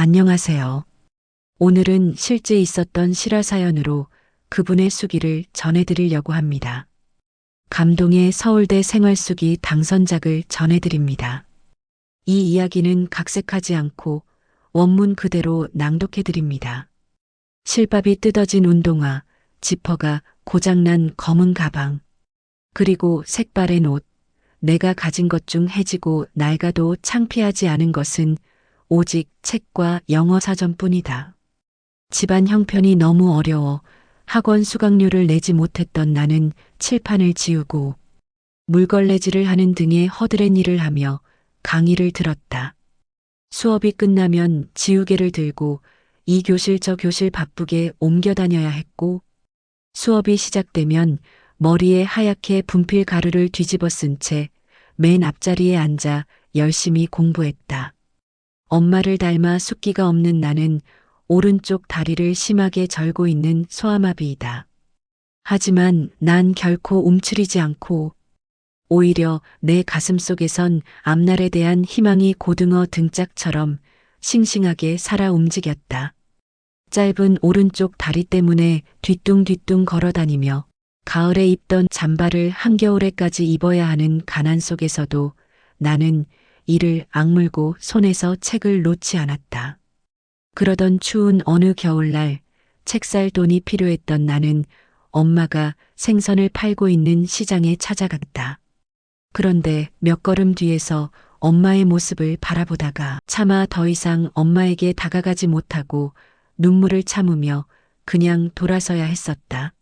안녕하세요. 오늘은 실제 있었던 실화 사연으로 그분의 수기를 전해드리려고 합니다. 감동의 서울대 생활수기 당선작을 전해드립니다. 이 이야기는 각색하지 않고 원문 그대로 낭독해드립니다. 실밥이 뜯어진 운동화, 지퍼가 고장난 검은 가방, 그리고 색바랜 옷, 내가 가진 것 중 해지고 낡아도 창피하지 않은 것은 오직 책과 영어 사전뿐이다. 집안 형편이 너무 어려워 학원 수강료를 내지 못했던 나는 칠판을 지우고 물걸레질을 하는 등의 허드렛 일을 하며 강의를 들었다. 수업이 끝나면 지우개를 들고 이 교실 저 교실 바쁘게 옮겨 다녀야 했고, 수업이 시작되면 머리에 하얗게 분필 가루를 뒤집어 쓴 채 맨 앞자리에 앉아 열심히 공부했다. 엄마를 닮아 숫기가 없는 나는 오른쪽 다리를 심하게 절고 있는 소아마비이다. 하지만 난 결코 움츠리지 않고 오히려 내 가슴 속에선 앞날에 대한 희망이 고등어 등짝처럼 싱싱하게 살아 움직였다. 짧은 오른쪽 다리 때문에 뒤뚱뒤뚱 걸어다니며 가을에 입던 잠바를 한겨울에까지 입어야 하는 가난 속에서도 나는 이를 악물고 손에서 책을 놓지 않았다. 그러던 추운 어느 겨울날 책 살 돈이 필요했던 나는 엄마가 생선을 팔고 있는 시장에 찾아갔다. 그런데 몇 걸음 뒤에서 엄마의 모습을 바라보다가 차마 더 이상 엄마에게 다가가지 못하고 눈물을 참으며 그냥 돌아서야 했었다.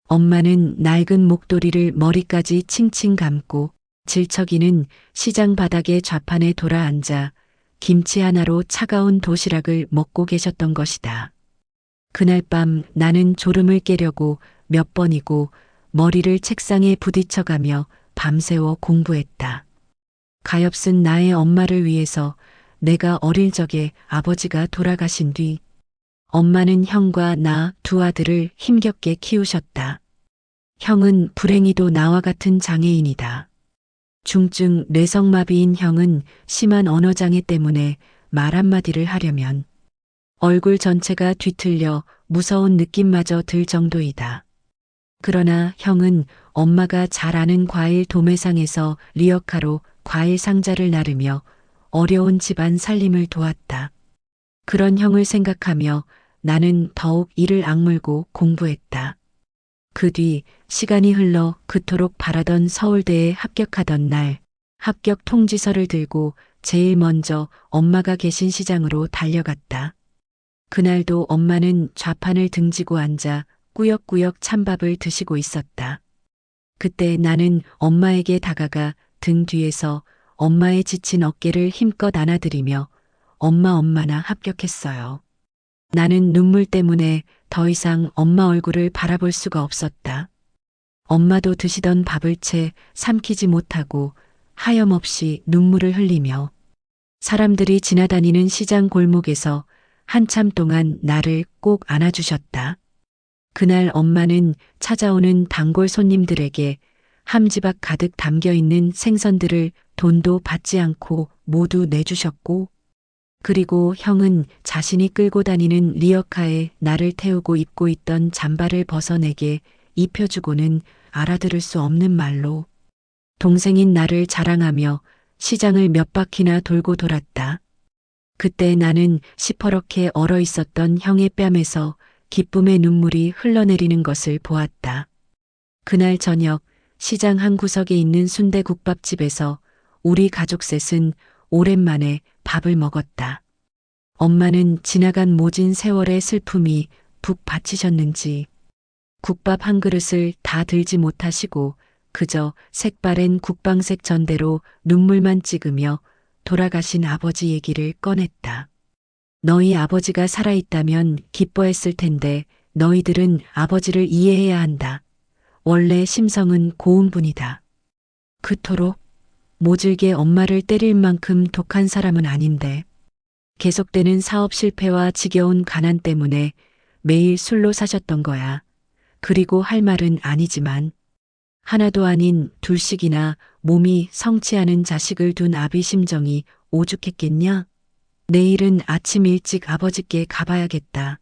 엄마는 낡은 목도리를 머리까지 칭칭 감고 질척이는 시장 바닥의 좌판에 돌아앉아 김치 하나로 차가운 도시락을 먹고 계셨던 것이다. 그날 밤 나는 졸음을 깨려고 몇 번이고 머리를 책상에 부딪혀가며 밤새워 공부했다. 가엾은 나의 엄마를 위해서 내가 어릴 적에 아버지가 돌아가신 뒤 엄마는 형과 나 두 아들을 힘겹게 키우셨다. 형은 불행히도 나와 같은 장애인이다. 중증 뇌성마비인 형은 심한 언어장애 때문에 말 한마디를 하려면 얼굴 전체가 뒤틀려 무서운 느낌마저 들 정도이다. 그러나 형은 엄마가 잘 아는 과일 도매상에서 리어카로 과일 상자를 나르며 어려운 집안 살림을 도왔다. 그런 형을 생각하며 나는 더욱 이를 악물고 공부했다. 그 뒤 시간이 흘러 그토록 바라던 서울대에 합격하던 날 합격 통지서를 들고 제일 먼저 엄마가 계신 시장으로 달려갔다. 그날도 엄마는 좌판을 등지고 앉아 꾸역꾸역 찬밥을 드시고 있었다. 그때 나는 엄마에게 다가가 등 뒤에서 엄마의 지친 어깨를 힘껏 안아드리며 엄마나 합격했어요. 나는 눈물 때문에 더 이상 엄마 얼굴을 바라볼 수가 없었다. 엄마도 드시던 밥을 채 삼키지 못하고 하염없이 눈물을 흘리며 사람들이 지나다니는 시장 골목에서 한참 동안 나를 꼭 안아주셨다. 그날 엄마는 찾아오는 단골 손님들에게 함지박 가득 담겨있는 생선들을 돈도 받지 않고 모두 내주셨고, 그리고 형은 자신이 끌고 다니는 리어카에 나를 태우고 입고 있던 잠바를 벗어내게 입혀주고는 알아들을 수 없는 말로 동생인 나를 자랑하며 시장을 몇 바퀴나 돌고 돌았다. 그때 나는 시퍼렇게 얼어 있었던 형의 뺨에서 기쁨의 눈물이 흘러내리는 것을 보았다. 그날 저녁 시장 한 구석에 있는 순대국밥집에서 우리 가족 셋은 오랜만에 밥을 먹었다. 엄마는 지나간 모진 세월의 슬픔이 푹 받치셨는지 국밥 한 그릇을 다 들지 못하시고 그저 색바랜 국방색 전대로 눈물만 찍으며 돌아가신 아버지 얘기를 꺼냈다. 너희 아버지가 살아있다면 기뻐했을 텐데 너희들은 아버지를 이해해야 한다. 원래 심성은 고운 분이다. 그토록 모질게 엄마를 때릴 만큼 독한 사람은 아닌데 계속되는 사업 실패와 지겨운 가난 때문에 매일 술로 사셨던 거야. 그리고 할 말은 아니지만 하나도 아닌 둘씩이나 몸이 성치 않은 자식을 둔 아비 심정이 오죽했겠냐? 내일은 아침 일찍 아버지께 가봐야겠다.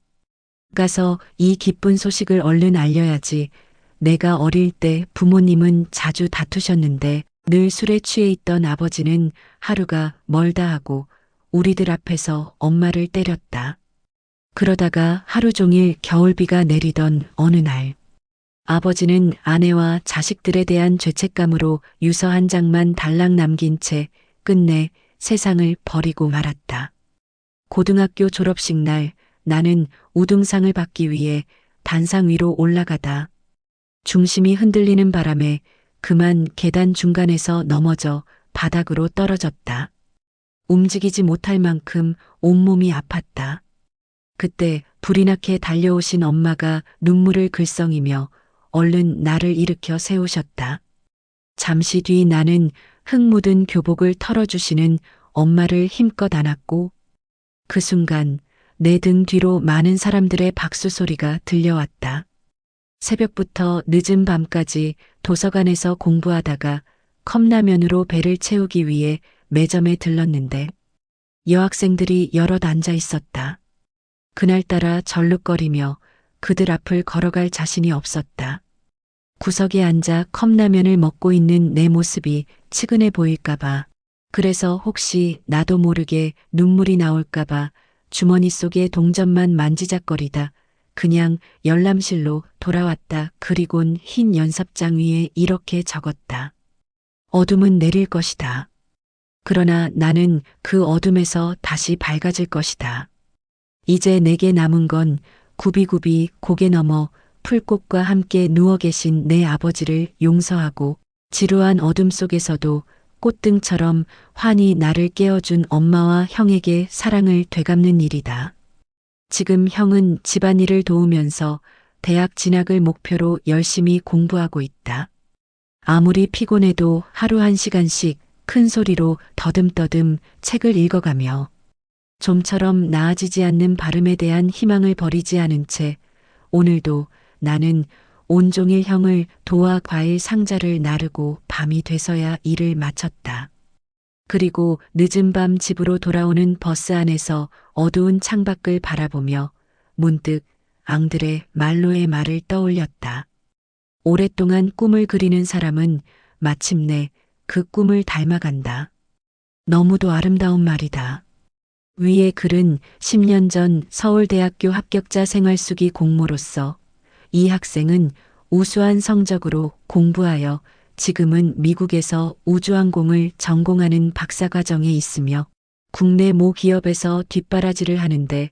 가서 이 기쁜 소식을 얼른 알려야지. 내가 어릴 때 부모님은 자주 다투셨는데 늘 술에 취해 있던 아버지는 하루가 멀다 하고 우리들 앞에서 엄마를 때렸다. 그러다가 하루 종일 겨울비가 내리던 어느 날, 아버지는 아내와 자식들에 대한 죄책감으로 유서 한 장만 달랑 남긴 채 끝내 세상을 버리고 말았다. 고등학교 졸업식 날 나는 우등상을 받기 위해 단상 위로 올라가다 중심이 흔들리는 바람에 그만 계단 중간에서 넘어져 바닥으로 떨어졌다. 움직이지 못할 만큼 온몸이 아팠다. 그때 불이 나게 달려오신 엄마가 눈물을 글썽이며 얼른 나를 일으켜 세우셨다. 잠시 뒤 나는 흙 묻은 교복을 털어주시는 엄마를 힘껏 안았고 그 순간 내 등 뒤로 많은 사람들의 박수 소리가 들려왔다. 새벽부터 늦은 밤까지 도서관에서 공부하다가 컵라면으로 배를 채우기 위해 매점에 들렀는데 여학생들이 여럿 앉아 있었다. 그날따라 절룩거리며 그들 앞을 걸어갈 자신이 없었다. 구석에 앉아 컵라면을 먹고 있는 내 모습이 측은해 보일까봐, 그래서 혹시 나도 모르게 눈물이 나올까봐 주머니 속에 동전만 만지작거리다 그냥 열람실로 돌아왔다. 그리곤 흰 연습장 위에 이렇게 적었다. 어둠은 내릴 것이다. 그러나 나는 그 어둠에서 다시 밝아질 것이다. 이제 내게 남은 건 굽이굽이 고개 넘어 풀꽃과 함께 누워 계신 내 아버지를 용서하고 지루한 어둠 속에서도 꽃등처럼 환히 나를 깨워준 엄마와 형에게 사랑을 되갚는 일이다. 지금 형은 집안일을 도우면서 대학 진학을 목표로 열심히 공부하고 있다. 아무리 피곤해도 하루 1시간씩 큰 소리로 더듬더듬 책을 읽어가며 좀처럼 나아지지 않는 발음에 대한 희망을 버리지 않은 채 오늘도 나는 온종일 형을 도와 과일 상자를 나르고 밤이 돼서야 일을 마쳤다. 그리고 늦은 밤 집으로 돌아오는 버스 안에서 어두운 창밖을 바라보며 문득 앙드레 말로의 말을 떠올렸다. 오랫동안 꿈을 그리는 사람은 마침내 그 꿈을 닮아간다. 너무도 아름다운 말이다. 위의 글은 10년 전 서울대학교 합격자 생활수기 공모로서 이 학생은 우수한 성적으로 공부하여 지금은 미국에서 우주항공을 전공하는 박사과정에 있으며 국내 모 기업에서 뒷바라지를 하는데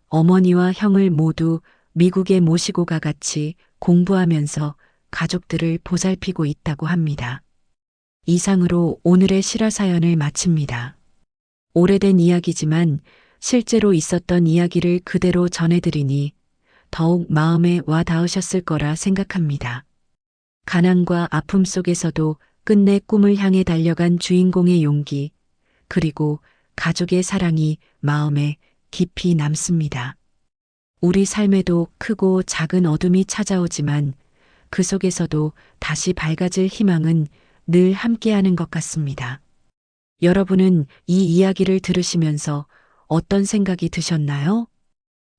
어머니와 형을 모두 미국에 모시고 가 같이 공부하면서 가족들을 보살피고 있다고 합니다. 이상으로 오늘의 실화 사연을 마칩니다. 오래된 이야기지만 실제로 있었던 이야기를 그대로 전해드리니 더욱 마음에 와 닿으셨을 거라 생각합니다. 가난과 아픔 속에서도 끝내 꿈을 향해 달려간 주인공의 용기, 그리고 가족의 사랑이 마음에 깊이 남습니다. 우리 삶에도 크고 작은 어둠이 찾아오지만 그 속에서도 다시 밝아질 희망은 늘 함께하는 것 같습니다. 여러분은 이 이야기를 들으시면서 어떤 생각이 드셨나요?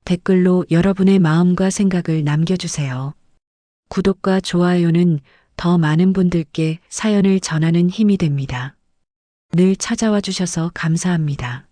댓글로 여러분의 마음과 생각을 남겨주세요. 구독과 좋아요는 더 많은 분들께 사연을 전하는 힘이 됩니다. 늘 찾아와 주셔서 감사합니다.